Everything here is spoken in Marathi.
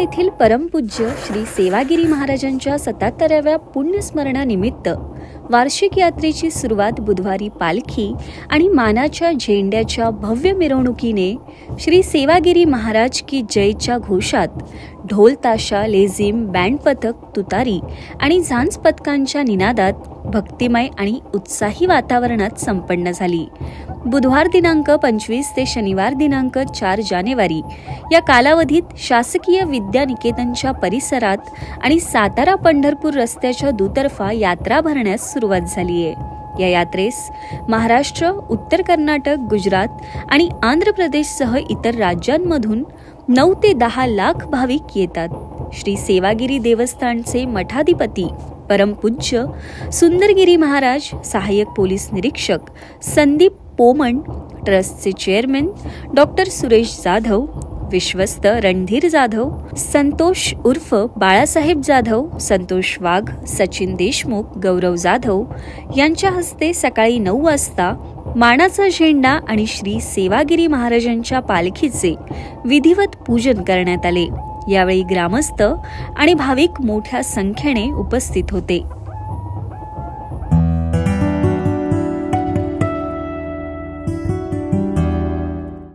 येथील परमपूज्य श्री सेवागिरी महाराजांच्या 77व्या पुण्यस्मरणानिमित्त वार्षिक यात्रेची सुरुवात बुधवारी पालखी आणि मानाच्या झेंड्याच्या भव्य मिरवणुकीने श्री सेवागिरी महाराज की जयच्या घोषात ढोल ताशा, लेझिम, बँड पथक, तुतारी आणि झांज पथकांच्या निनादात भक्तिमय आणि उत्साही वातावरणात संपन्न झाली. बुधवार दिनांक 25 ते शनिवार दिनांक 4 जानेवारी या कालावधीत शासकीय विद्यानिकेतनच्या परिसरात आणि सातारा पंढरपूर रस्त्याच्या दुतर्फा यात्रा भरण्यास सुरुवात झाली आहे. या यात्रेस महाराष्ट्र, उत्तर कर्नाटक, गुजरात आणि आंध्र प्रदेशसह इतर राज्यांमधून 9 ते 10 लाख भाविक येतात. श्री सेवागिरी देवस्थानचे मठाधिपती परमपूज्य सुंदरगिरी महाराज, सहाय्यक पोलीस निरीक्षक संदीप पोमण, ट्रस्टचे चेअरमन डॉक्टर सुरेश जाधव, विश्वस्त रणधीर जाधव, संतोष उर्फ बाळासाहेब जाधव, संतोष वाघ, सचिन देशमुख, गौरव जाधव यांच्या हस्ते सकाळी 9 वाजता मानाचा झेंडा आणि श्री सेवागिरी महाराजांच्या पालखीचे विधिवत पूजन करण्यात आले. यावेळी ग्रामस्थ आणि भाविक मोठ्या संख्येने उपस्थित होते.